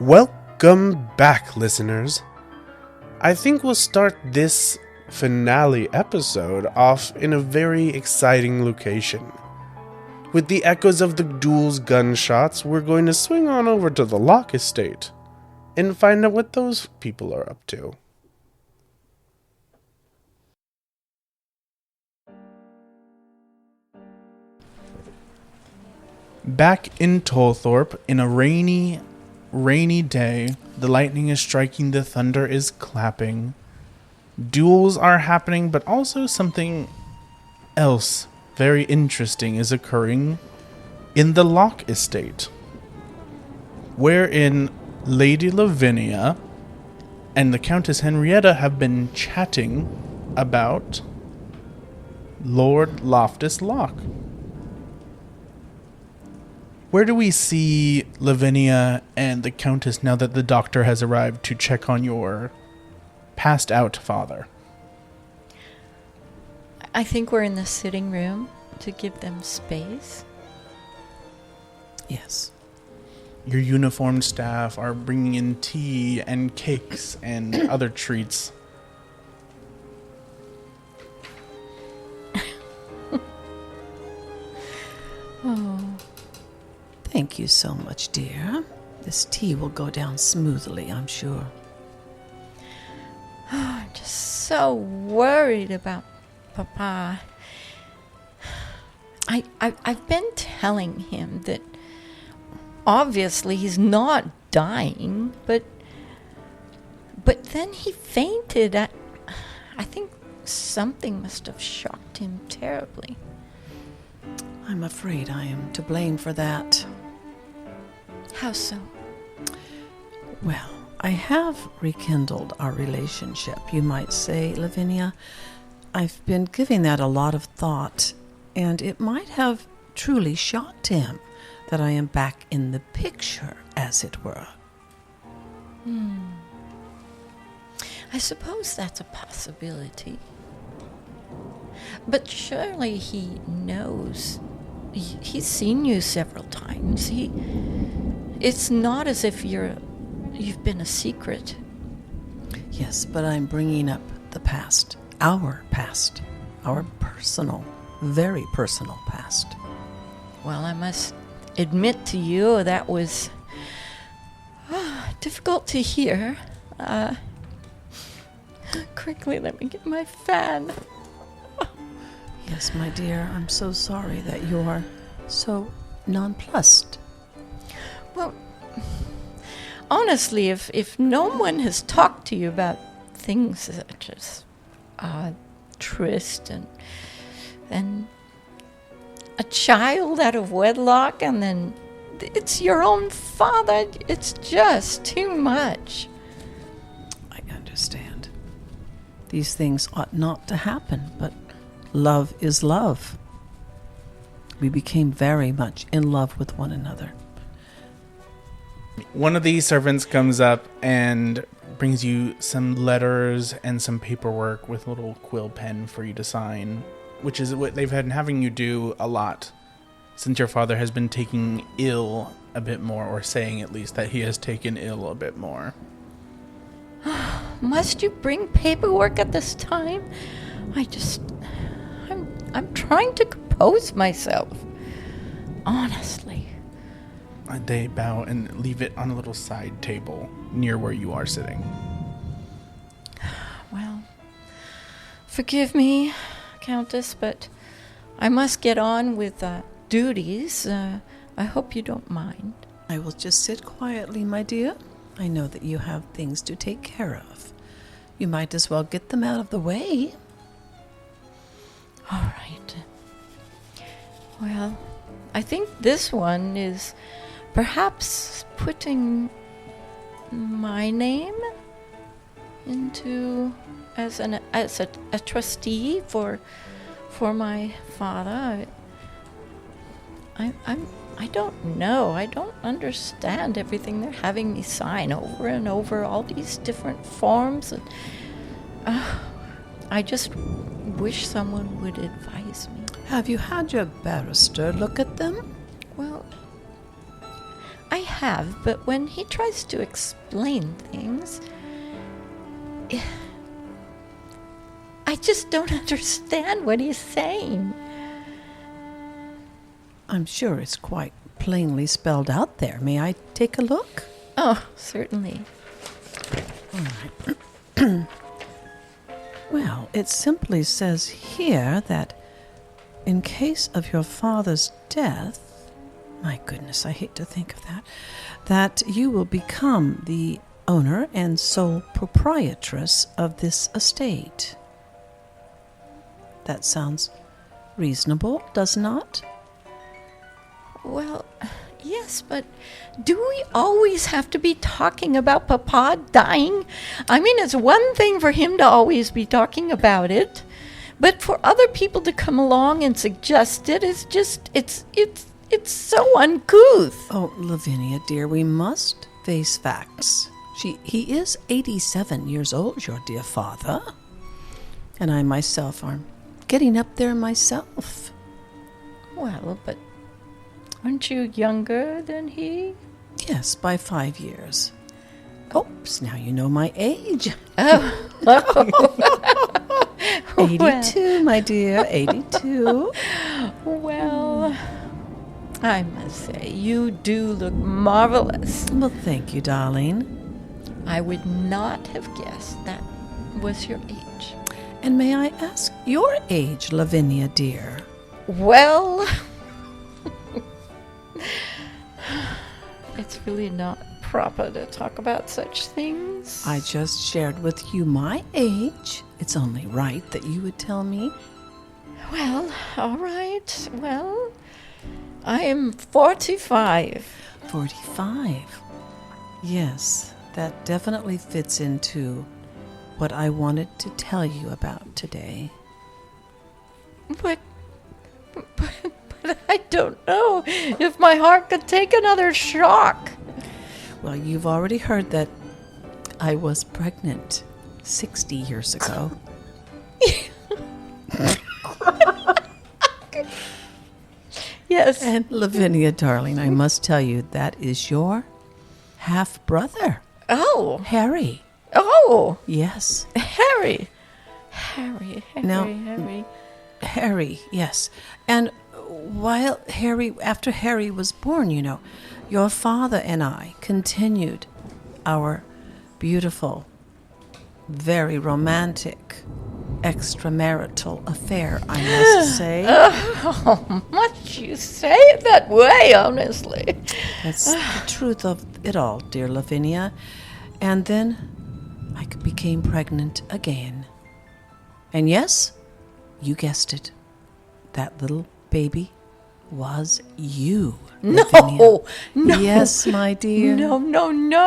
Welcome back, listeners. I think we'll start this finale episode off in a very exciting location. With the echoes of the duel's gunshots, we're going to swing on over to the Locke estate and find out what those people are up to. Back in Tolethorpe, in a rainy day, the lightning is striking, the thunder is clapping. Duels are happening, but also something else very interesting is occurring in the Locke estate, wherein Lady Lavinia and the Countess Henrietta have been chatting about Lord Loftus Locke. Where do we see Lavinia and the Countess now that the doctor has arrived to check on your passed out father? I think we're in the sitting room to give them space. Yes. Your uniformed staff are bringing in tea and cakes and other treats. Oh. Thank you so much, dear. This tea will go down smoothly, I'm sure. I'm just so worried about Papa. I've been telling him that obviously he's not dying, but then he fainted. I think something must have shocked him terribly. I'm afraid I am to blame for that. How so? Well, I have rekindled our relationship, you might say, Lavinia. I've been giving that a lot of thought, and it might have truly shocked him that I am back in the picture, as it were. I suppose that's a possibility. But surely he knows. He's seen you several times. It's not as if you've been a secret. Yes, but I'm bringing up the past, our personal, very personal past. Well, I must admit to you that was difficult to hear. Quickly, let me get my fan. Yes, my dear, I'm so sorry that you are so nonplussed. Well, honestly, if no one has talked to you about things such as tryst and a child out of wedlock, and then it's your own father, it's just too much. I understand. These things ought not to happen, but love is love. We became very much in love with one another. One of these servants comes up and brings you some letters and some paperwork with a little quill pen for you to sign, which is what they've been having you do a lot since your father has been taking ill a bit more, or saying at least that he has taken ill a bit more. Must you bring paperwork at this time? I'm trying to compose myself. Honestly. They bow and leave it on a little side table near where you are sitting. Well, forgive me, Countess, but I must get on with duties. I hope you don't mind. I will just sit quietly, my dear. I know that you have things to take care of. You might as well get them out of the way. All right. Well, I think this one is perhaps putting my name into as a trustee for my father. I don't know. I don't understand everything they're having me sign over and over, all these different forms, and I just wish someone would advise me. Have you had your barrister look at them? Well, I have, but when he tries to explain things, I just don't understand what he's saying. I'm sure it's quite plainly spelled out there. May I take a look? Oh, certainly. All right. Well, it simply says here that in case of your father's death, my goodness, I hate to think of that you will become the owner and sole proprietress of this estate. That sounds reasonable, does not? Well, yes, but do we always have to be talking about Papa dying? I mean, it's one thing for him to always be talking about it, but for other people to come along and suggest it is just, it's so uncouth. Oh, Lavinia, dear, we must face facts. He is 87 years old, your dear father. And I myself am getting up there myself. Well, but aren't you younger than he? Yes, by 5 years. Oops, now you know my age. Oh. 82, my dear, 82. Well, I must say, you do look marvelous. Well, thank you, darling. I would not have guessed that was your age. And may I ask your age, Lavinia, dear? Well, it's really not proper to talk about such things. I just shared with you my age. It's only right that you would tell me. Well, all right. Well, I am 45. 45. Yes, that definitely fits into what I wanted to tell you about today. But I don't know if my heart could take another shock. Well, you've already heard that I was pregnant 60 years ago. Yes. And Lavinia, darling, I must tell you, that is your half-brother, Oh. Harry. Oh. Yes. Harry. Now- Harry. Harry, yes. And after Harry was born, you know, your father and I continued our beautiful, very romantic, extramarital affair, I must say. Oh, must you say it that way, honestly? That's the truth of it all, dear Lavinia. And then I became pregnant again. And yes, you guessed it. That little baby was you, Lavinia. No. Yes, my dear. No.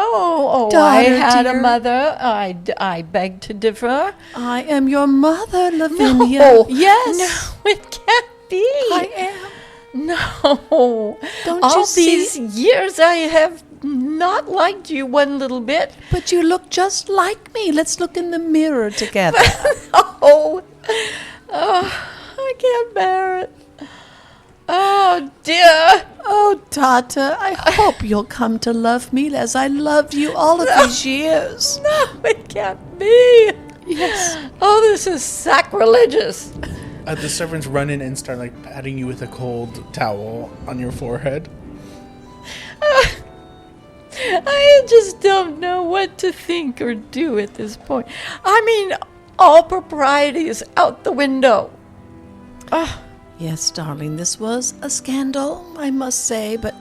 Oh, Daughter, I had dear. a mother. I beg to differ. I am your mother, Lavinia. No. Yes. No, it can't be. I am. No. Don't All you see? these years I have not liked you one little bit. But you look just like me. Let's look in the mirror together. Oh, I can't bear it. Oh, dear. Oh, Tata, I hope you'll come to love me as I loved you all of these years. No, it can't be. Yes. Oh, this is sacrilegious. The servants run in and start patting you with a cold towel on your forehead. I just don't know what to think or do at this point. I mean, all propriety is out the window. Yes, darling, this was a scandal, I must say, but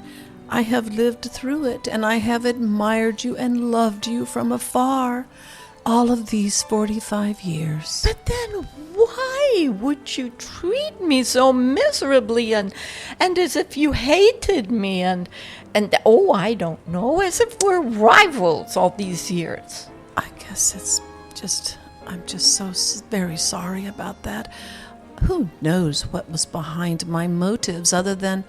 I have lived through it, and I have admired you and loved you from afar all of these 45 years. But then why would you treat me so miserably and as if you hated me and oh, I don't know, as if we're rivals all these years? I guess it's just, I'm just so very sorry about that. Who knows what was behind my motives other than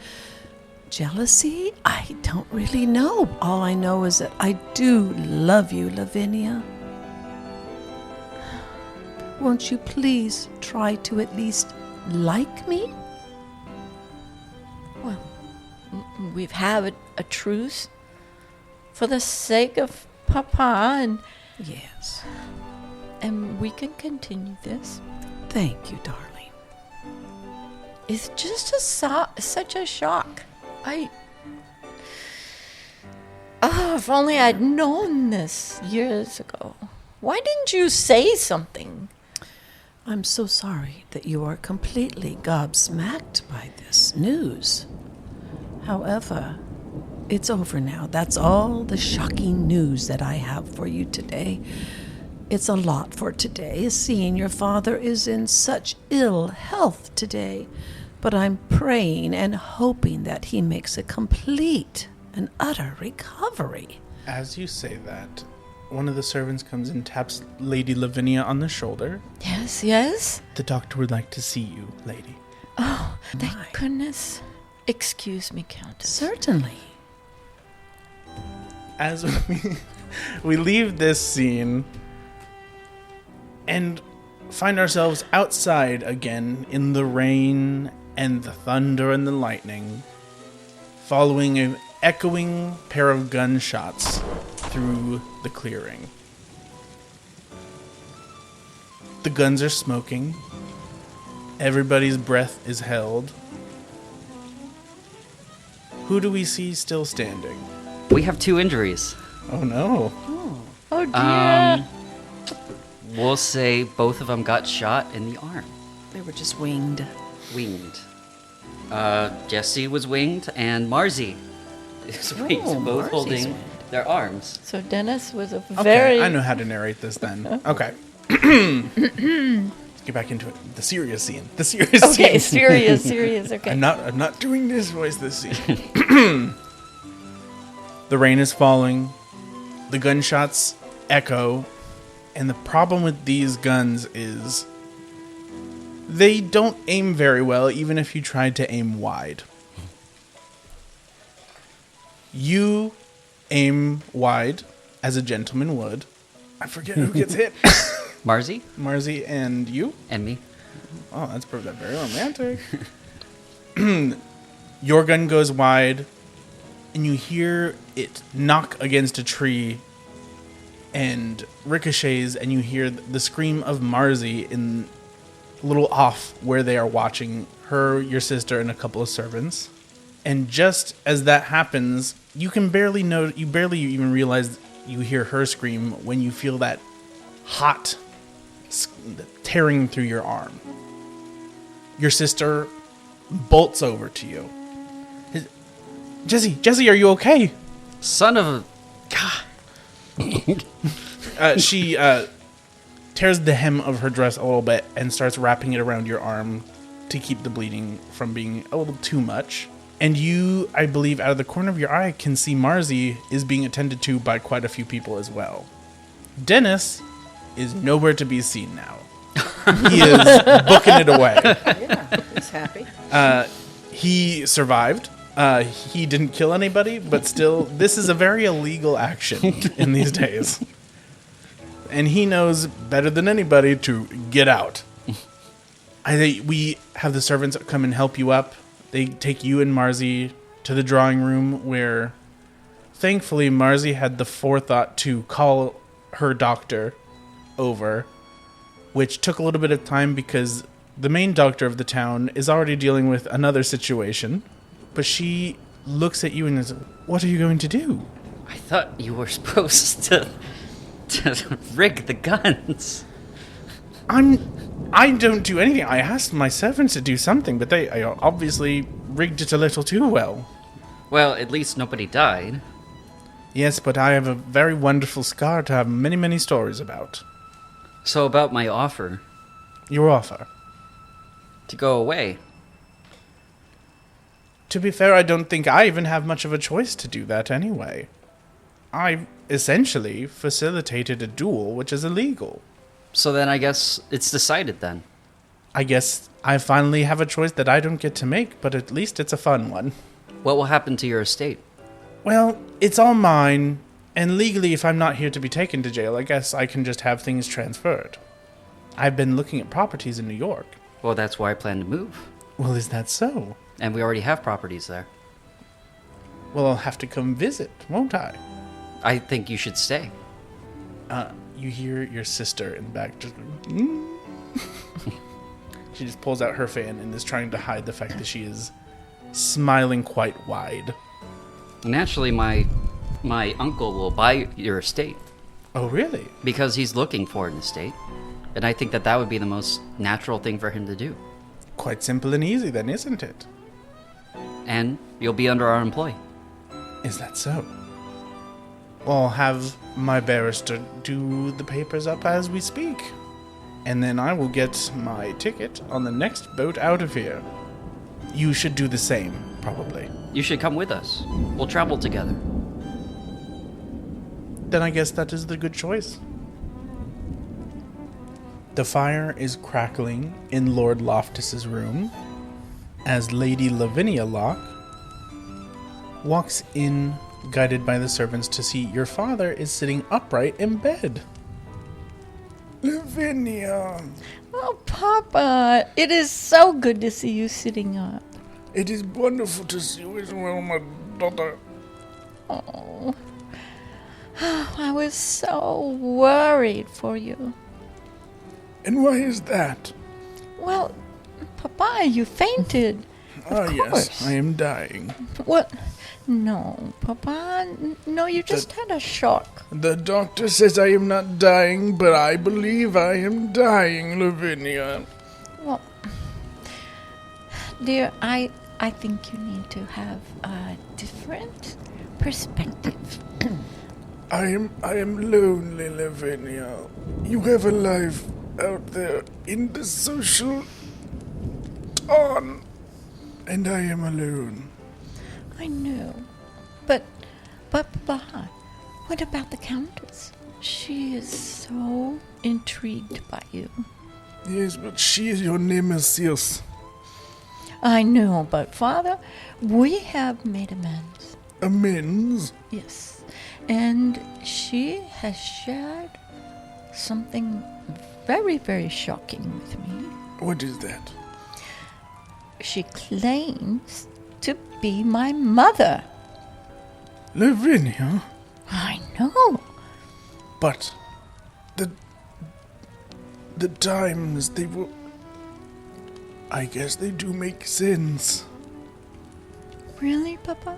jealousy? I don't really know. All I know is that I do love you, Lavinia. Won't you please try to at least like me? Well, we've had a truce for the sake of Papa, Yes. and we can continue this. Thank you, darling. It's just such a shock. If only I'd known this years ago. Why didn't you say something? I'm so sorry that you are completely gobsmacked by this news. However, it's over now. That's all the shocking news that I have for you today. It's a lot for today, seeing your father is in such ill health today. But I'm praying and hoping that he makes a complete and utter recovery. As you say that, one of the servants comes and taps Lady Lavinia on the shoulder. Yes, yes? The doctor would like to see you, lady. Oh, thank My. goodness. Excuse me, Countess. Certainly. As we leave this scene and find ourselves outside again in the rain and the thunder and the lightning, following an echoing pair of gunshots through the clearing. The guns are smoking. Everybody's breath is held. Who do we see still standing? We have 2 injuries. Oh no. Oh, dear. We'll say both of them got shot in the arm. They were just winged. Winged. Jesse was winged, and Marzi is winged. Oh, Both Marzi's holding winged. their arms. So Dennis was a Okay, very... I know how to narrate this then. Okay. Let's get back into it. The serious scene. The serious Okay, scene. serious, okay. I'm not doing this voice this scene. The rain is falling. The gunshots echo. And the problem with these guns is they don't aim very well, even if you tried to aim wide. You aim wide, as a gentleman would. I forget who gets hit. Marzi Marzi and you? and me. Oh, that's very romantic. Your gun goes wide, and you hear it knock against a tree and ricochets, and you hear the scream of Marzi in a little off where they are watching her, your sister, and a couple of servants. And just as that happens, you barely even realize you hear her scream when you feel that hot tearing through your arm. Your sister bolts over to you. Jesse, are you okay? Son of a... She tears the hem of her dress a little bit and starts wrapping it around your arm to keep the bleeding from being a little too much. And you, I believe, out of the corner of your eye, can see Marzi is being attended to by quite a few people as well. Dennis is nowhere to be seen now. He is booking it away. Yeah, he's happy. He survived. He didn't kill anybody, but still, this is a very illegal action in these days. And he knows better than anybody to get out. I think we have the servants come and help you up. They take you and Marzi to the drawing room where, thankfully, Marzi had the forethought to call her doctor over, which took a little bit of time because the main doctor of the town is already dealing with another situation. But she looks at you and is, "What are you going to do?" I thought you were supposed to rig the guns. I don't do anything. I asked my servants to do something, but they obviously rigged it a little too well. Well, at least nobody died. Yes, but I have a very wonderful scar to have many, many stories about. So about my offer Your offer. to go away. To be fair, I don't think I even have much of a choice to do that anyway. I essentially facilitated a duel, which is illegal. So then I guess it's decided then. I guess I finally have a choice that I don't get to make, but at least it's a fun one. What will happen to your estate? Well, it's all mine, and legally, if I'm not here to be taken to jail, I guess I can just have things transferred. I've been looking at properties in New York. Well, that's where I plan to move. Well, is that so? And we already have properties there. Well, I'll have to come visit, won't I? I think you should stay. You hear your sister in the back just... She just pulls out her fan and is trying to hide the fact that she is smiling quite wide. Naturally, my uncle will buy your estate. Oh, really? Because he's looking for an estate. And I think that would be the most natural thing for him to do. Quite simple and easy then, isn't it? And you'll be under our employ. Is that so? I'll have my barrister do the papers up as we speak. And then I will get my ticket on the next boat out of here. You should do the same, probably. You should come with us. We'll travel together. Then I guess that is the good choice. The fire is crackling in Lord Loftus's room as Lady Lavinia Locke walks in, guided by the servants, to see your father is sitting upright in bed. Lavinia! Oh, Papa, it is so good to see you sitting up. It is wonderful to see you as well, my daughter. Oh, I was so worried for you. And why is that? Well, Papa, you fainted. Of Yes, course. I am dying. What? No, Papa. No, you just had a shock. The doctor says I am not dying, but I believe I am dying, Lavinia. Well, dear, I think you need to have a different perspective. I am lonely, Lavinia. You have a life out there in the social dawn, and I am alone. I know. But Papa, what about the Countess? She is so intrigued by you. Yes, but she is your nemesis. I know, but Father, we have made amends. Amends? Yes. And she has shared something very, very shocking with me. What is that? She claims to be my mother. Lavinia? I know. But the times they were... I guess they do make sense. Really, Papa?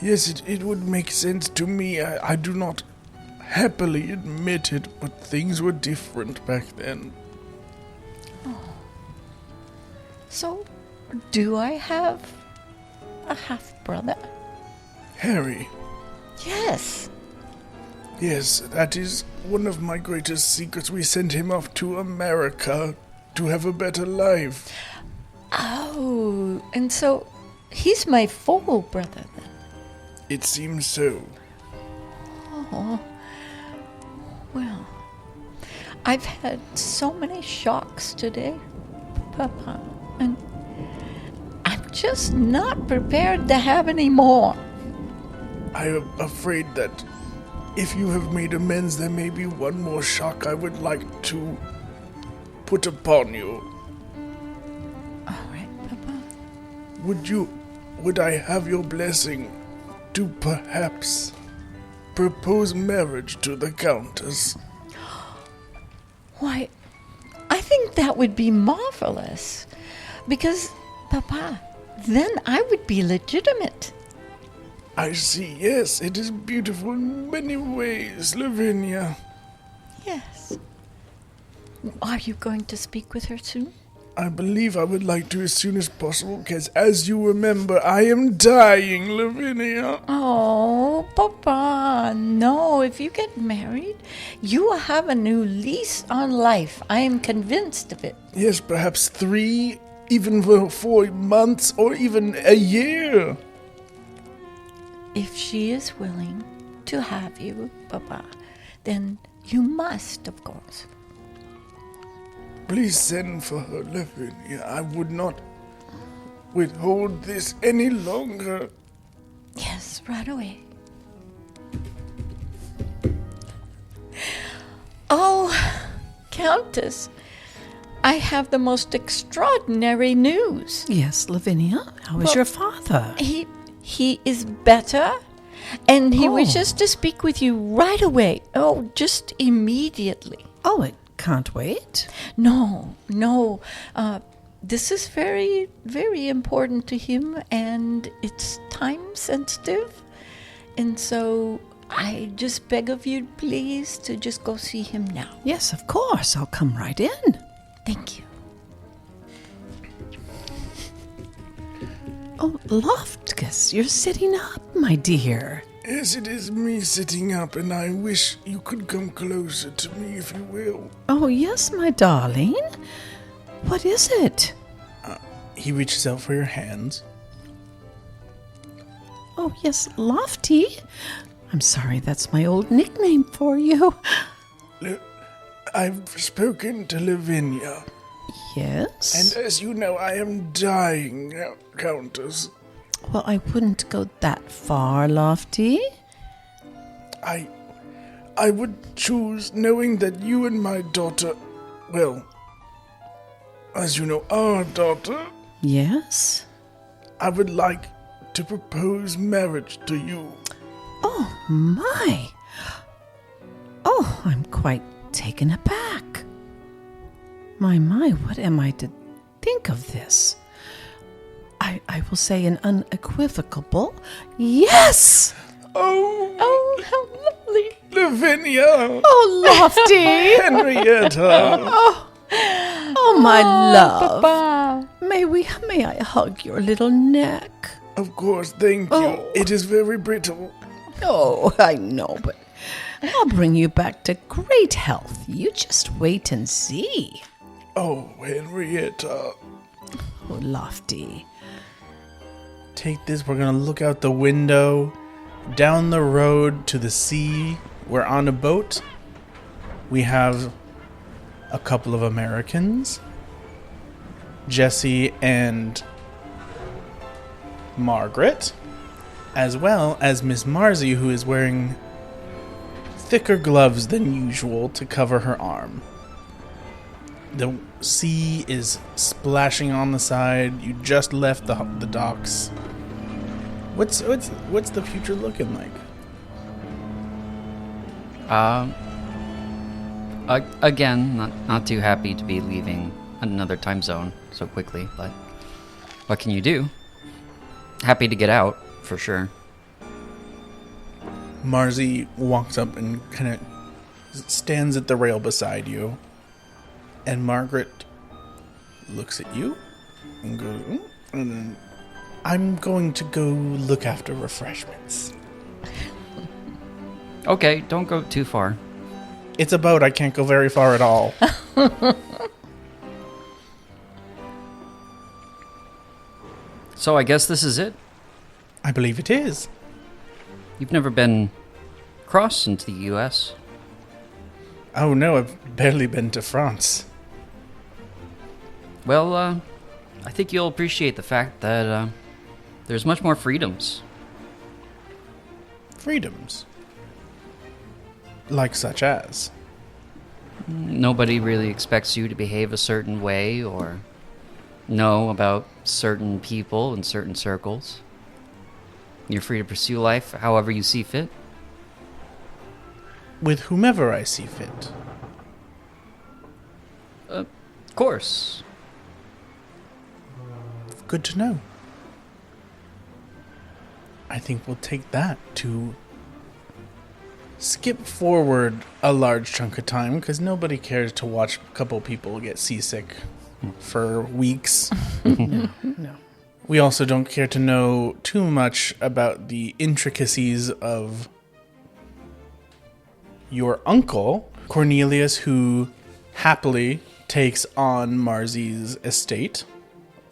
Yes, it would make sense to me. I do not happily admit it, but things were different back then. So, do I have a half-brother? Harry. Yes. Yes, that is one of my greatest secrets. We sent him off to America to have a better life. Oh, and so he's my full brother then. It seems so. Oh, well, I've had so many shocks today, Papa, and I'm just not prepared to have any more. I am afraid that if you have made amends, there may be one more shock I would like to put upon you. All right, Papa. Would I have your blessing to perhaps propose marriage to the Countess? Why, I think that would be marvelous. Because, Papa, then I would be legitimate. I see, yes, it is beautiful in many ways, Lavinia. Yes. Are you going to speak with her soon? I believe I would like to as soon as possible, because as you remember, I am dying, Lavinia. Oh, Papa, no. If you get married, you will have a new lease on life. I am convinced of it. Yes, perhaps 3, even for 4 months, or even a year. If she is willing to have you, Papa, then you must, of course. Please send for her, Lavinia. I would not withhold this any longer. Yes, right away. Oh, Countess, I have the most extraordinary news. Yes, Lavinia, how is your father? He is better, And he Oh. wishes to speak with you right away. Oh, just immediately. Oh, it can't wait? No. This is very, very important to him, and it's time sensitive. And so I just beg of you, please, to just go see him now. Yes, of course. I'll come right in. Thank you. Oh, Loftus, you're sitting up, my dear. Yes, it is me sitting up, and I wish you could come closer to me, if you will. Oh, yes, my darling. What is it? He reaches out for your hands. Oh, yes, Lofty. I'm sorry, that's my old nickname for you. I've spoken to Lavinia, Yes? and as you know, I am dying, Countess. Well, I wouldn't go that far, Lofty. I would choose knowing that you and my daughter, well, as you know, our daughter, Yes? I would like to propose marriage to you. Oh, my. Oh, I'm quite taken aback. My, what am I to think of this? I will say an unequivocal yes! Oh, how lovely. Lavinia! Oh, Lofty! Henrietta! Oh, my love. Papa. May I hug your little neck? Of course, thank you. Oh. It is very brittle. Oh, I know, but I'll bring you back to great health. You just wait and see. Oh, Henrietta. Oh, Lofty. Take this, we're gonna look out the window, down the road to the sea. We're on a boat. We have a couple of Americans, Jesse and Margaret, as well as Miss Marzi, who is wearing thicker gloves than usual to cover her arm. The sea is splashing on the side. You just left the docks. What's the future looking like? Again, not too happy to be leaving another time zone so quickly, but what can you do? Happy to get out, for sure. Marzi walks up and kind of stands at the rail beside you. And Margaret looks at you and goes, and then, I'm going to go look after refreshments. Okay, don't go too far. It's a boat. I can't go very far at all. So I guess this is it? I believe it is. You've never been crossed into the U.S.? Oh no, I've barely been to France. Well, I think you'll appreciate the fact that there's much more freedoms. Freedoms. Like such as? Nobody really expects you to behave a certain way or know about certain people in certain circles. You're free to pursue life however you see fit. With whomever I see fit. Of course. Good to know. I think we'll take that to skip forward a large chunk of time because nobody cares to watch a couple people get seasick for weeks. No. We also don't care to know too much about the intricacies of your uncle, Cornelius, who happily takes on Marzi's estate.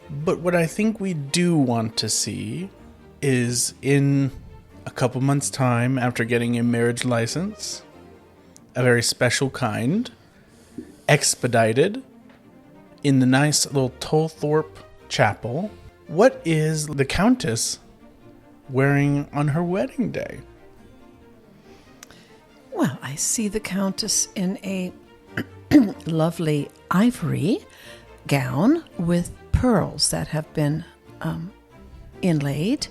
But what I think we do want to see is in a couple months' time, after getting a marriage license, a very special kind, expedited, in the nice little Tolethorpe chapel, what is the Countess wearing on her wedding day? Well, I see the Countess in a lovely ivory gown with pearls that have been inlaid,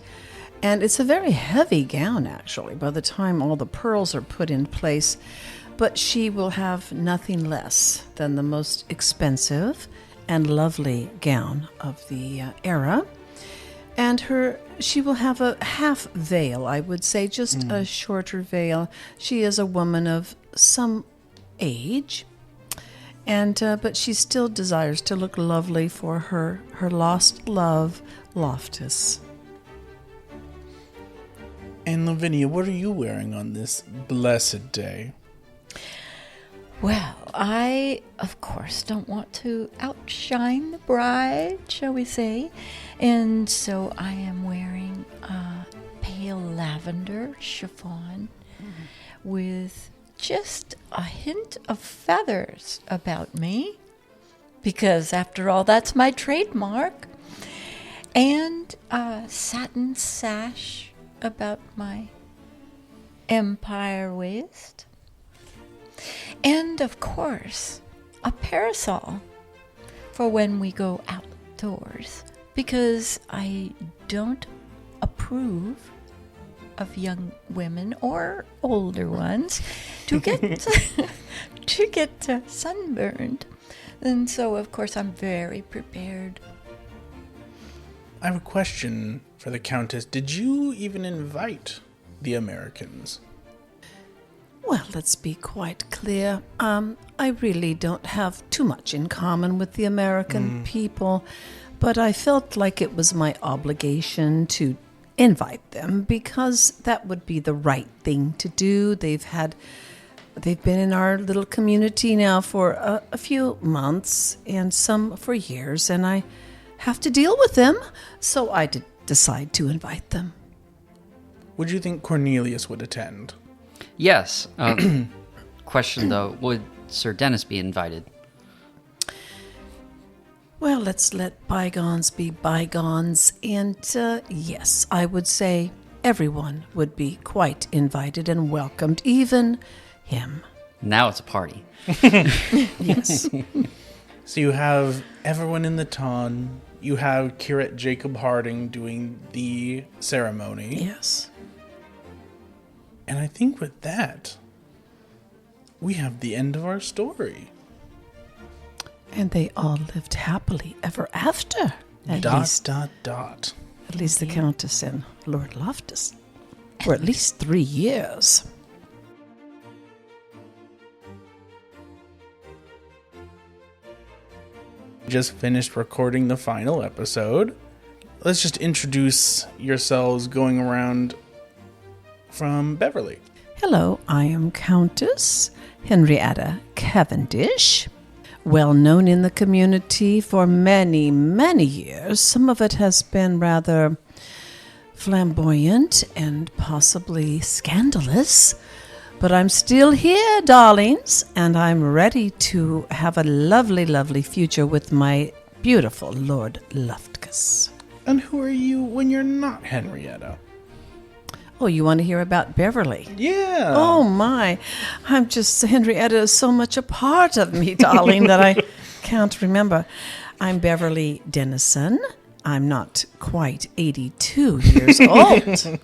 And it's a very heavy gown, actually, by the time all the pearls are put in place. But she will have nothing less than the most expensive and lovely gown of the era. And she will have a half veil, I would say, just a shorter veil. She is a woman of some age, and but she still desires to look lovely for her lost love, Loftus. And Lavinia, what are you wearing on this blessed day? Well, I, of course, don't want to outshine the bride, shall we say. And so I am wearing a pale lavender chiffon with just a hint of feathers about me. Because, after all, that's my trademark. And a satin sash about my empire waist. And, of course, a parasol for when we go outdoors, because I don't approve of young women or older ones to get sunburned. And so, of course, I'm very prepared. I have a question for the Countess. Did you even invite the Americans? Well, let's be quite clear. I really don't have too much in common with the American people, but I felt like it was my obligation to invite them because that would be the right thing to do. They've been in our little community now for a few months and some for years, and I have to deal with them, so I did decide to invite them. Would you think Cornelius would attend? Yes. Question, though. Would Sir Dennis be invited? Well, let's let bygones be bygones. And yes, I would say everyone would be quite invited and welcomed, even him. Now it's a party. Yes. So you have everyone in the ton. You have Curate Jacob Harding doing the ceremony. Yes. And I think with that, we have the end of our story. And they all lived happily ever after. At least the Countess and Lord Loftus. For at least 3 years. Just finished recording the final episode. Let's just introduce yourselves going around from Beverly. Hello, I am Countess Henrietta Cavendish, well known in the community for many, many years. Some of it has been rather flamboyant and possibly scandalous, but I'm still here, darlings, and I'm ready to have a lovely, lovely future with my beautiful Lord Loftus. And who are you when you're not Henrietta? Oh, you want to hear about Beverly? Yeah. Oh, my. Henrietta is so much a part of me, darling, that I can't remember. I'm Beverly Dennison. I'm not quite 82 years old.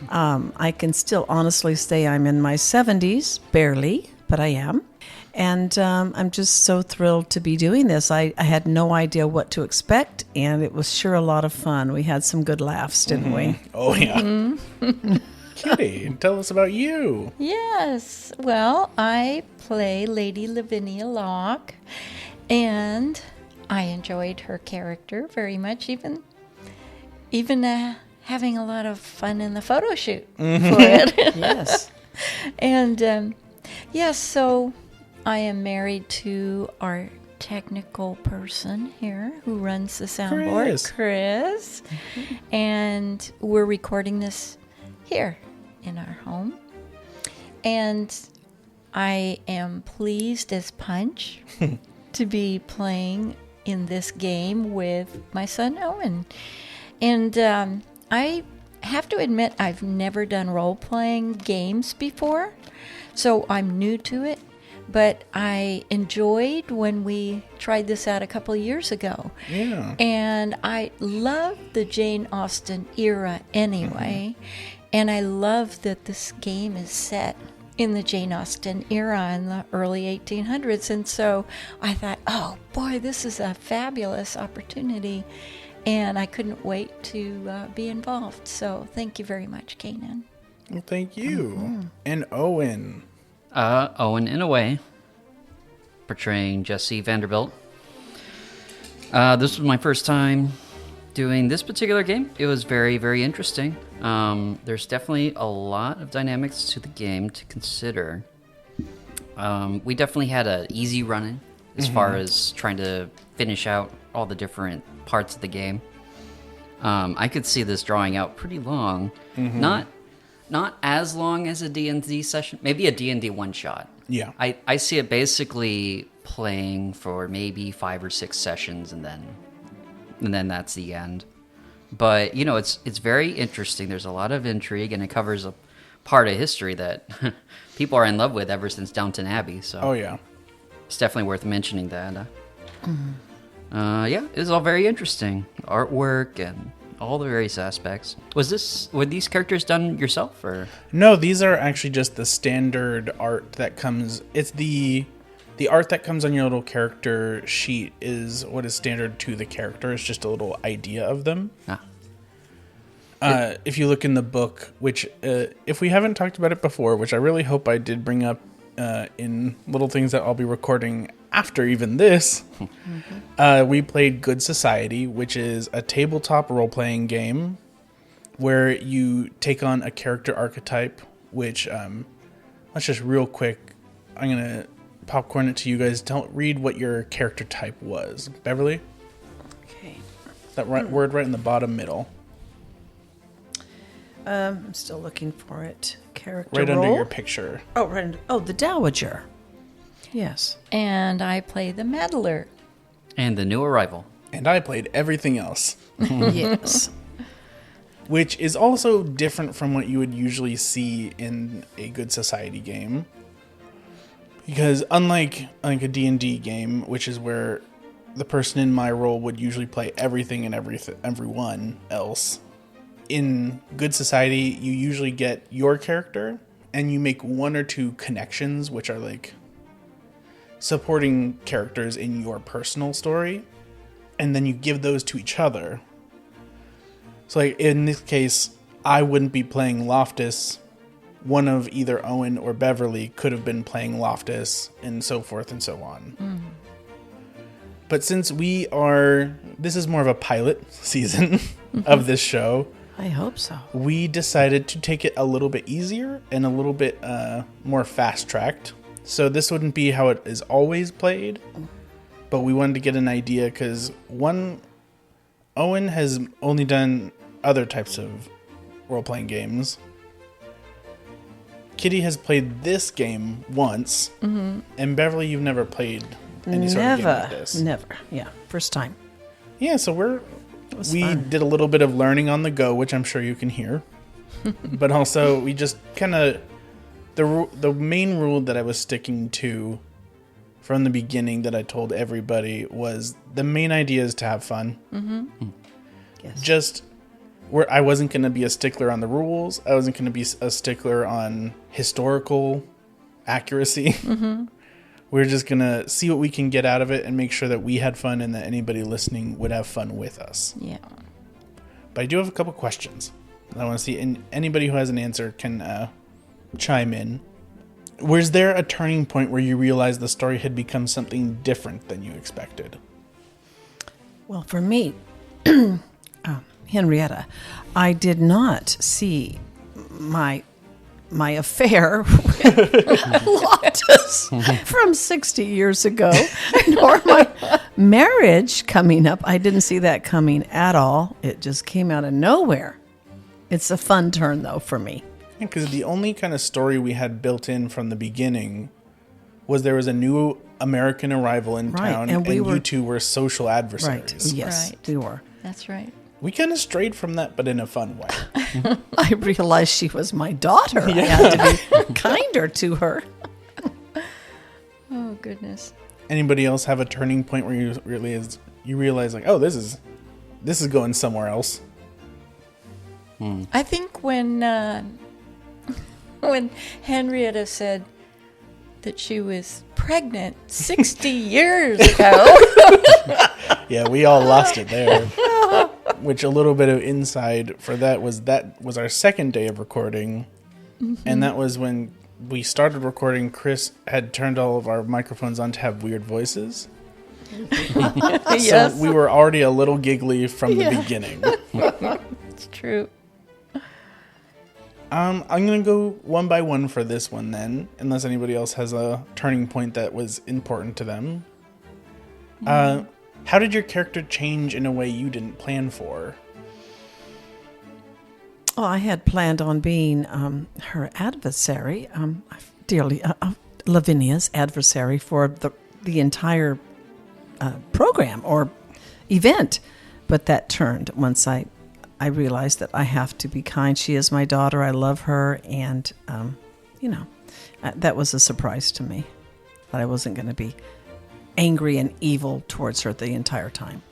I can still honestly say I'm in my 70s, barely, but I am. And I'm just so thrilled to be doing this. I had no idea what to expect, and it was sure a lot of fun. We had some good laughs, didn't we? Oh, yeah. Kitty, tell us about you. Yes. Well, I play Lady Lavinia Locke, and I enjoyed her character very much, even having a lot of fun in the photo shoot for it. Yes. And, yes, so I am married to our technical person here who runs the soundboard, Chris. And we're recording this here in our home. And I am pleased as punch to be playing in this game with my son Owen. And I have to admit I've never done role-playing games before, so I'm new to it. but I enjoyed when we tried this out a couple of years ago. Yeah. And I love the Jane Austen era anyway. And I love that this game is set in the Jane Austen era in the early 1800s. And so I thought, oh boy, this is a fabulous opportunity. And I couldn't wait to be involved. So thank you very much, Kanan. Well, thank you. And Owen. Owen, in a way, portraying Jesse Vanderbilt. This was my first time doing this particular game. It was very, very interesting. There's definitely a lot of dynamics to the game to consider. We definitely had an easy run-in as far as trying to finish out all the different parts of the game. I could see this drawing out pretty long. Not as long as a D&D session. Maybe a D&D one-shot. Yeah. I see it basically playing for maybe 5 or 6 sessions, and then that's the end. But, you know, it's very interesting. There's a lot of intrigue, and it covers a part of history that people are in love with ever since Downton Abbey. So Oh, yeah. it's definitely worth mentioning that. Yeah, it was all very interesting. Artwork and all the various aspects. Were these characters done yourself, or? No, these are actually just the standard art that comes. It's the art that comes on your little character sheet is what is standard to the character. It's just a little idea of them. If you look in the book, which if we haven't talked about it before, which I really hope I did bring up in little things that I'll be recording after even this, we played Good Society, which is a tabletop role-playing game where you take on a character archetype, which, let's just real quick, I'm going to popcorn it to you guys. Don't read what your character type was. Beverly? Okay. That word right in the bottom middle. I'm still looking for it. Character Right role? under your picture. Oh, right under, the Dowager. Yes. And I play the meddler. And the new arrival. And I played everything else. Yes. Which is also different from what you would usually see in a Good Society game. Because unlike a D&D game, which is where the person in my role would usually play everything and everyone else, in Good Society, you usually get your character, and you make 1 or 2 connections, which are like supporting characters in your personal story, and then you give those to each other. So like in this case, I wouldn't be playing Loftus. One of either Owen or Beverly could have been playing Loftus, and so forth and so on. But since this is more of a pilot season of this show, I hope so. we decided to take it a little bit easier and a little bit more fast-tracked. So this wouldn't be how it is always played, but we wanted to get an idea because Owen has only done other types of role-playing games. Kitty has played this game once, and Beverly, you've never played any sort of game like this. Never. Yeah, first time. Yeah, so we fun. did a little bit of learning on the go, which I'm sure you can hear. But also, we just kind of the main rule that I was sticking to from the beginning that I told everybody was the main idea is to have fun. Yes. Just where I wasn't going to be a stickler on the rules. I wasn't going to be a stickler on historical accuracy. We're just going to see what we can get out of it and make sure that we had fun and that anybody listening would have fun with us. Yeah. But I do have a couple questions I want to see, and anybody who has an answer can chime in. Was there a turning point where you realized the story had become something different than you expected? Well, for me, Henrietta, I did not see my affair with Loftus from 60 years ago, nor my marriage coming up. I didn't see that coming at all. It just came out of nowhere. It's a fun turn, though, for me. Because the only kind of story we had built in from the beginning was there was a new American arrival in town, and you two were social adversaries. Right, yes, Right. we were. That's right. We kind of strayed from that, but in a fun way. I realized she was my daughter. I had to be kinder to her. goodness. Anybody else have a turning point where you realize like, oh, this is going somewhere else? I think when Henrietta said that she was pregnant 60 years ago. Yeah, we all lost it there. Which a little bit of inside for that was our second day of recording. And that was when we started recording. Chris had turned all of our microphones on to have weird voices. Yes. So we were already a little giggly from the beginning. It's true. I'm going to go one by one for this one then, unless anybody else has a turning point that was important to them. How did your character change in a way you didn't plan for? Well, I had planned on being her adversary, Lavinia's adversary for the entire program or event. But that turned once I realized that I have to be kind. She is my daughter. I love her. And, that was a surprise to me, that I wasn't going to be angry and evil towards her the entire time.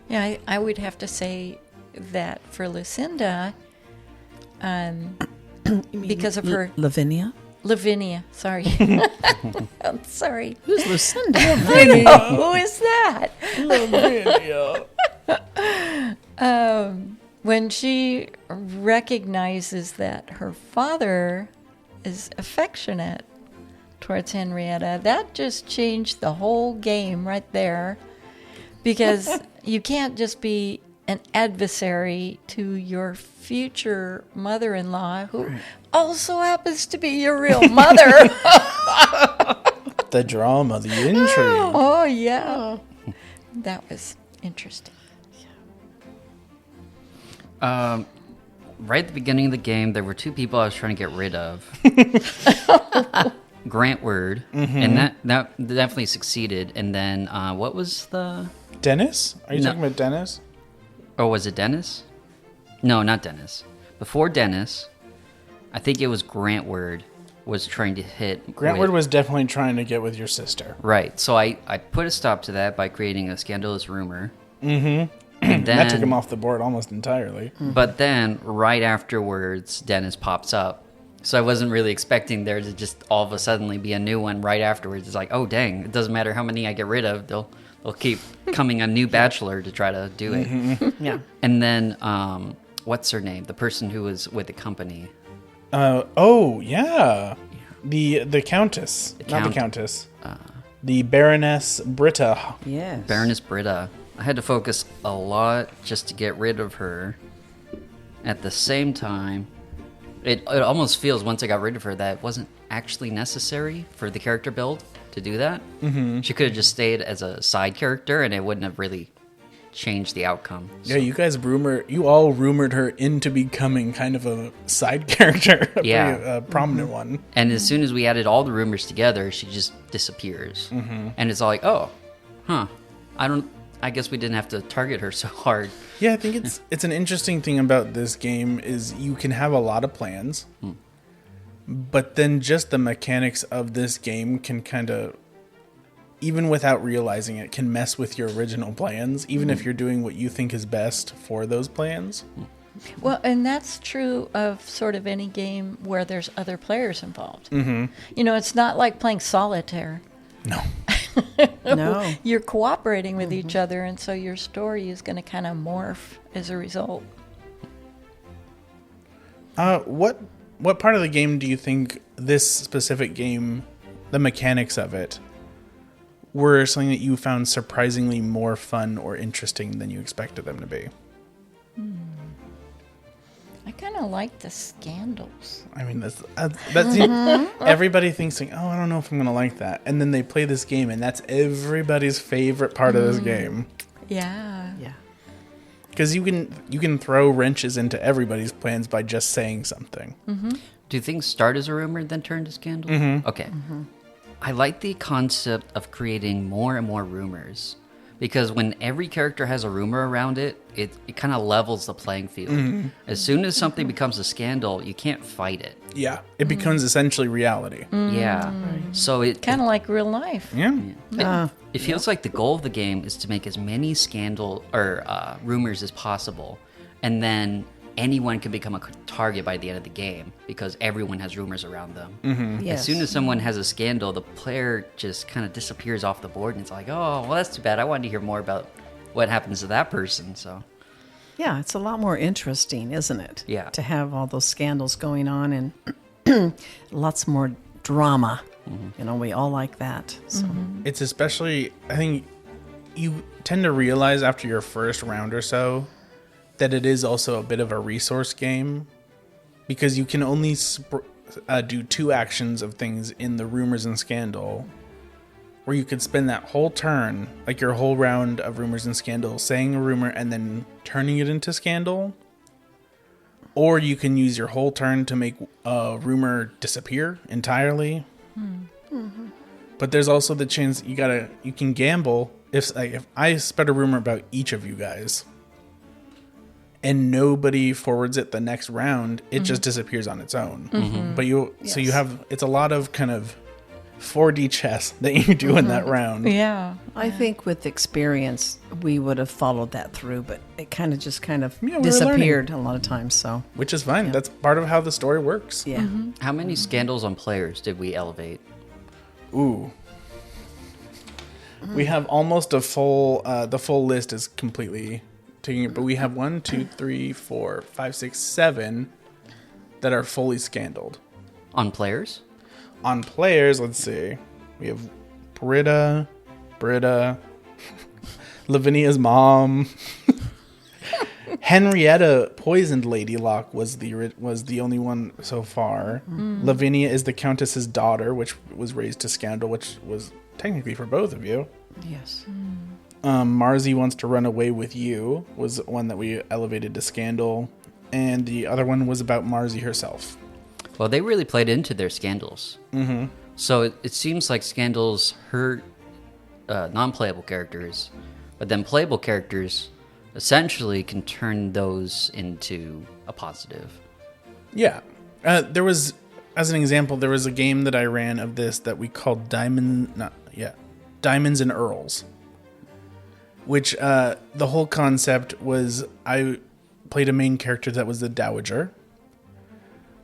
Yeah, I would have to say that for Lucinda, because of her... Lavinia, sorry. I'm sorry. Who's Lucinda? I know, who is that? Lavinia. When she recognizes that her father is affectionate towards Henrietta, that just changed the whole game right there. Because you can't just be an adversary to your future mother-in-law, who also happens to be your real mother. The drama, the intrigue. Oh, yeah. That was interesting. Right at the beginning of the game, there were two people I was trying to get rid of. Grantward, and that definitely succeeded. And then, what was the... Dennis? Are you talking about Dennis? Or was it Dennis? No, not Dennis. Before Dennis, I think it was Grantward was trying to hit... Grantward was definitely trying to get with your sister. Right. So I put a stop to that by creating a scandalous rumor. Mm-hmm. And then, that took him off the board almost entirely. But then, right afterwards, Dennis pops up. So I wasn't really expecting there to just all of a sudden be a new one right afterwards. It's like, oh, dang, it doesn't matter how many I get rid of. They'll keep coming a new bachelor to try to do it. Mm-hmm. Yeah. And then, what's her name? The person who was with the company. Oh, yeah. The Countess. Not the Countess. The Baroness Britta. Yes. Baroness Britta. I had to focus a lot just to get rid of her. At the same time, it almost feels once I got rid of her that it wasn't actually necessary for the character build to do that. Mm-hmm. She could have just stayed as a side character and it wouldn't have really changed the outcome. So. Yeah, you all rumored her into becoming kind of a side character, a prominent one. And as soon as we added all the rumors together, she just disappears. Mm-hmm. And it's all like, oh, I guess we didn't have to target her so hard. Yeah, I think it's an interesting thing about this game is you can have a lot of plans, but then just the mechanics of this game can kind of, even without realizing it, can mess with your original plans, even if you're doing what you think is best for those plans. Well, and that's true of sort of any game where there's other players involved. Mm-hmm. It's not like playing solitaire. No. No. You're cooperating with each other, and so your story is going to kind of morph as a result. What part of the game do you think this specific game, the mechanics of it, were something that you found surprisingly more fun or interesting than you expected them to be? I kind of like the scandals. I mean, that's everybody thinks like, oh, I don't know if I'm gonna like that, and then they play this game, and that's everybody's favorite part of this game. Yeah. Yeah. Because you can throw wrenches into everybody's plans by just saying something. Mm-hmm. Do things start as a rumor then turn to scandal? Mm-hmm. Okay. Mm-hmm. I like the concept of creating more and more rumors, Because when every character has a rumor around it, it kind of levels the playing field. As soon as something becomes a scandal, you can't fight it. Yeah, it becomes essentially reality. Yeah. So it Kind of like real life. Yeah. it feels like the goal of the game is to make as many scandal or rumors as possible, and then anyone can become a target by the end of the game because everyone has rumors around them. Yes. As soon as someone has a scandal, the player just kind of disappears off the board, and it's like, oh, well, that's too bad. I wanted to hear more about what happens to that person. So, Yeah, it's a lot more interesting, isn't it? Yeah. To have all those scandals going on and lots more drama. You know, we all like that. So. It's especially, I think you tend to realize after your first round or so that it is also a bit of a resource game because you can only do 2 actions of things in the rumors and scandal, where you could spend that whole turn, like your whole round of rumors and scandal, saying a rumor and then turning it into scandal. Or you can use your whole turn to make a rumor disappear entirely. But there's also the chance you can gamble. If I spread a rumor about each of you guys and nobody forwards it the next round, it just disappears on its own. But so you have, it's a lot of kind of 4D chess that you do in that round. Yeah. I think with experience, we would have followed that through, but it kind of Yeah, we're disappeared a lot of times. So, Which is fine. That's part of how the story works. yeah. how many scandals on players did we elevate? Ooh. We have almost a full, the full list is completely taking it, but we have 1, 2, 3, 4, 5, 6, 7 that are fully scandaled. On players? On players, let's see. We have Britta, Lavinia's mom. Henrietta poisoned Lady Locke was the only one so far. Lavinia is the Countess's daughter, which was raised to scandal, which was technically for both of you. Yes. Marzi wants to run away with you was one that we elevated to scandal, and the other one was about Marzi herself. Well, they really played into their scandals. So it seems like scandals hurt non-playable characters, but then playable characters essentially can turn those into a positive. Yeah. There was, as an example, there was a game that I ran of this that we called Diamonds and Earls, which the whole concept was I played a main character that was the Dowager,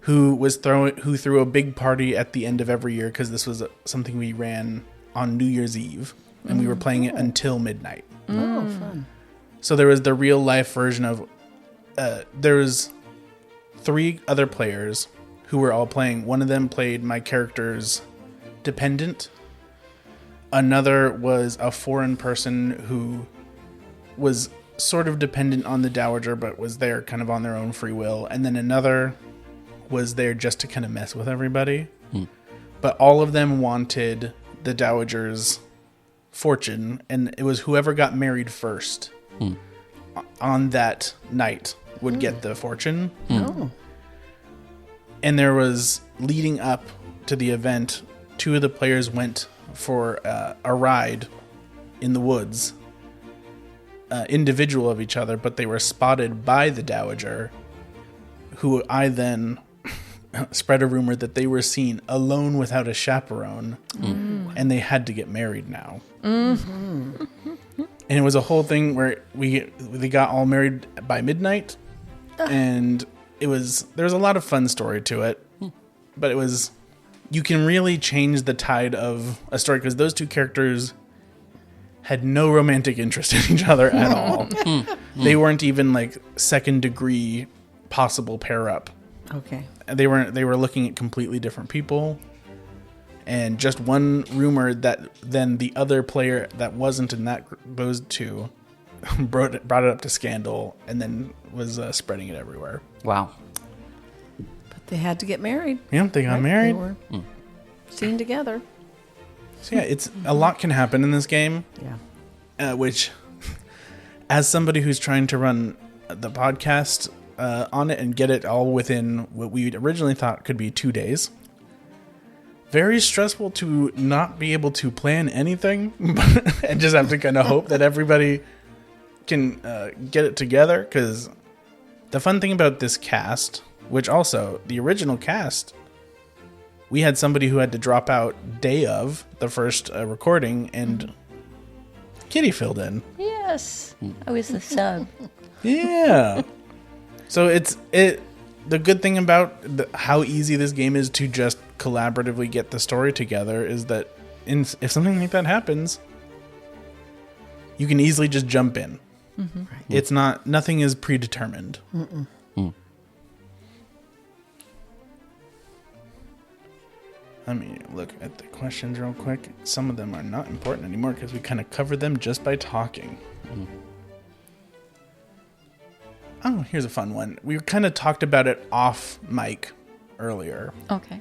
who threw a big party at the end of every year because this was something we ran on New Year's Eve, and we were playing it until midnight. Oh, fun. So there was the real life version of there was 3 other players who were all playing. One of them played my character's dependent. Another was a foreign person who was sort of dependent on the Dowager but was there kind of on their own free will. And then another was there just to kind of mess with everybody. But all of them wanted the Dowager's fortune, and it was whoever got married first on that night would get the fortune. Oh. And there was, leading up to the event, 2 of the players went for a ride in the woods, individual of each other, but they were spotted by the Dowager, who I then spread a rumor that they were seen alone without a chaperone, and they had to get married now. And it was a whole thing where they got all married by midnight, and there was a lot of fun story to it, but you can really change the tide of a story because those 2 characters had no romantic interest in each other at all. They weren't even like second degree possible pair up. Okay. They were looking at completely different people, and just one rumor that then the other player that wasn't in those 2 brought it up to scandal, and then was spreading it everywhere. Wow. But they had to get married. Yeah, they got right? married. They were seen together. So yeah, it's a lot can happen in this game. Yeah. Which, as somebody who's trying to run the podcast on it and get it all within what we originally thought could be 2 days, very stressful to not be able to plan anything and just have to kind of hope that everybody can get it together. Because the fun thing about this cast, which also the original cast, we had somebody who had to drop out day of the first recording, and Kitty filled in. Yes. I was the sub. Yeah. So the good thing about how easy this game is to just collaboratively get the story together is that if something like that happens, you can easily just jump in. Mm-hmm. It's nothing is predetermined. Let me look at the questions real quick. Some of them are not important anymore because we kind of covered them just by talking. Oh, here's a fun one. We kind of talked about it off mic earlier. Okay.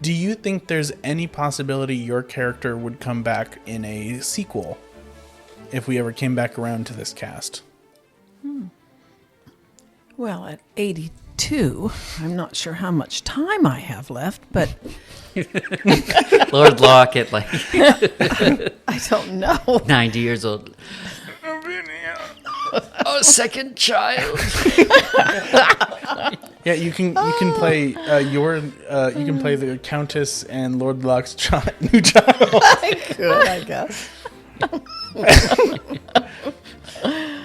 Do you think there's any possibility your character would come back in a sequel if we ever came back around to this cast? Well, at 82, I'm not sure how much time I have left, but Lord Locke at like I don't know. 90 years old. Oh, second child. Yeah, you can play you can play the Countess and Lord Locke's new child. I could, I guess.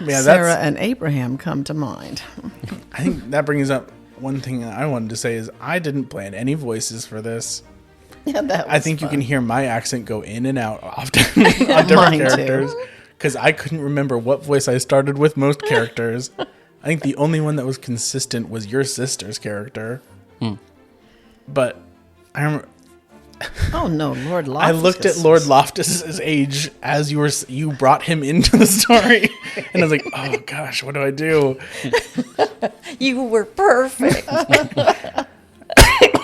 Yeah, Sarah and Abraham come to mind. I think that brings up one thing I wanted to say is I didn't plan any voices for this. Yeah, that was I think fun. you can hear my accent go in and out often on different Mine characters too. because I couldn't remember what voice I started with most characters. I think the only one that was consistent was your sister's character. But I remember Oh no, Lord Loftus. I looked at Lord Loftus's age as you brought him into the story, and I was like, "Oh gosh, what do I do?" You were perfect.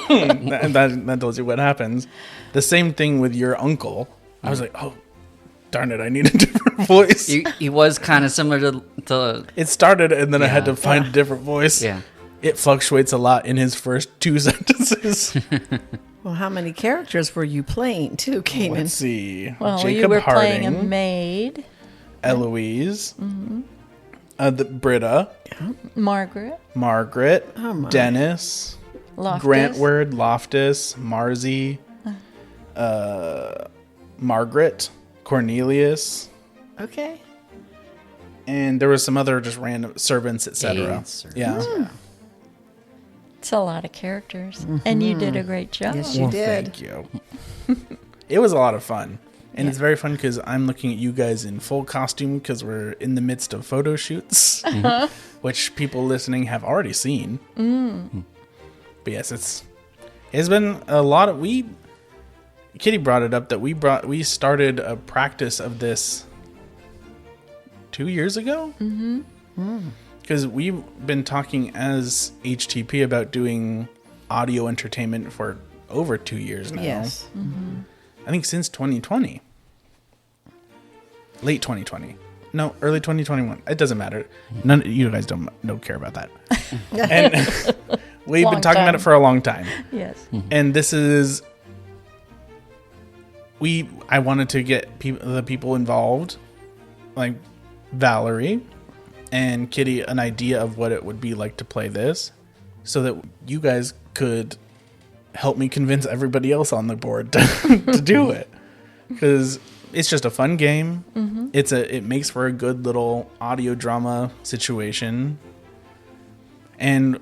And that tells you what happens. The same thing with your uncle. I was like, "Oh, darn it, I need a different voice." He was kind of similar to It started, and then I had Yeah. to find a different voice. yeah. It fluctuates a lot in his first 2 sentences. Well, how many characters were you playing too, Kanan? Let's see. Well, Jacob you were Harding, playing a maid, Eloise, the Britta, Margaret, Margaret, Oh, my. Dennis, Loftus. Grantward, Loftus, Marzi, Margaret, Cornelius, Okay. and there was some other just random servants, etc. Aides or- Yeah. It's a lot of characters, and you did a great job. Yes, you Well, did. thank you. It was a lot of fun. And it's very fun because I'm looking at you guys in full costume because we're in the midst of photo shoots, which people listening have already seen. But yes, it's been a lot of Kitty brought it up that we started a practice of this 2 years ago. Because we've been talking as HTP about doing audio entertainment for over 2 years now. Yes. I think since 2020. Late 2020. No, early 2021. It doesn't matter. None you guys don't care about that. And we've been Long talking about time. it for a long time. Yes. And this is I wanted to get the people involved, like Valerie and Kitty, an idea of what it would be like to play this, so that you guys could help me convince everybody else on the board to do it, because it's just a fun game. It makes for a good little audio drama situation, and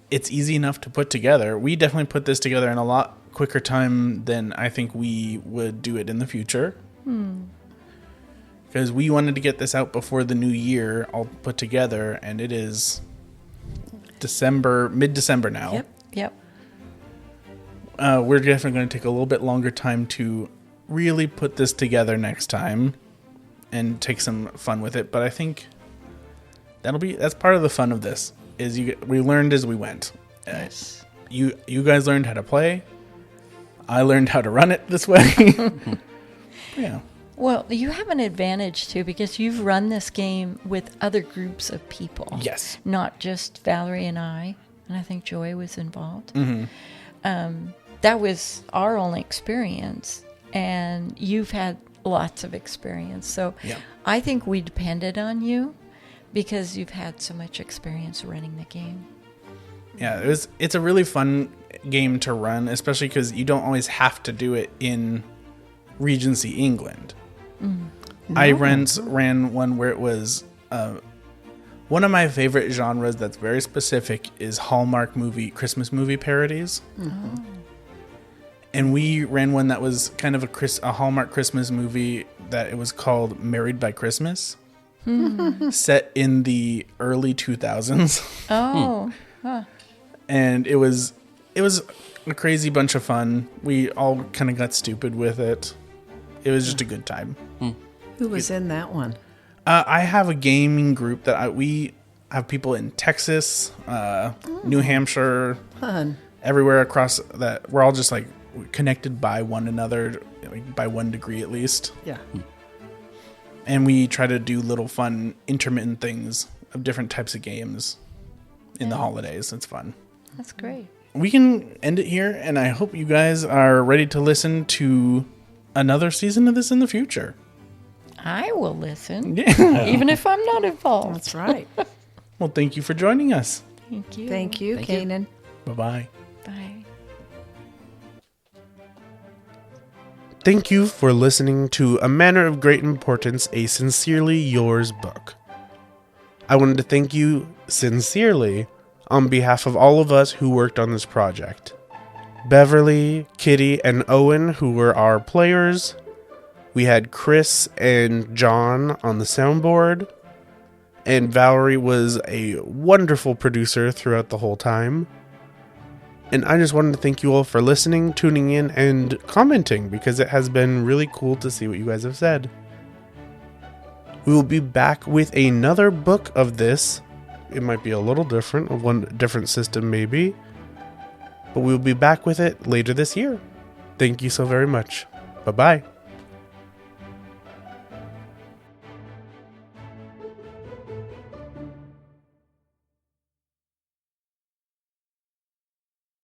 it's easy enough to put together. We definitely put this together in a lot quicker time than I think we would do it in the future. Because we wanted to get this out before the new year all put together, and it is mid-December now. Yep. We're definitely going to take a little bit longer time to really put this together next time and take some fun with it. But I think that's part of the fun of this, is we learned as we went. Yes. You guys learned how to play. I learned how to run it this way. Yeah. Well, you have an advantage too because you've run this game with other groups of people. Yes. Not just Valerie and I think Joy was involved. that was our only experience, and you've had lots of experience. So Yeah. I think we depended on you because you've had so much experience running the game. Yeah, it's a really fun game to run, especially because you don't always have to do it in Regency England. I ran one where it was one of my favorite genres that's very specific is Hallmark Christmas movie parodies. And we ran one that was kind of a Hallmark Christmas movie that it was called Married by Christmas, set in the early 2000s. Oh, huh. And it was a crazy bunch of fun. We all kind of got stupid with it. It was just a good time. Who was in that one? I have a gaming group that we have people in Texas, New Hampshire, Fun. everywhere across that. We're all just like connected by one another, like, by 1 degree at least. Yeah. And we try to do little fun intermittent things of different types of games in the holidays. It's fun. That's great. We can end it here, and I hope you guys are ready to listen to another season of this in the future. I will listen, Yeah. even if I'm not involved. That's right. Well, thank you for joining us. Thank you. Thank you, Thank you. Kanan. Bye-bye. Bye. Thank you for listening to A Manor of Great Importance, a Sincerely Yours book. I wanted to thank you sincerely on behalf of all of us who worked on this project. Beverly, Kitty, and Owen, who were our players. We had Chris and John on the soundboard. And Valerie was a wonderful producer throughout the whole time. And I just wanted to thank you all for listening, tuning in, and commenting, because it has been really cool to see what you guys have said. We will be back with another book of this. It might be a little different, of one different system maybe. But we'll be back with it later this year. Thank you so very much. Bye-bye.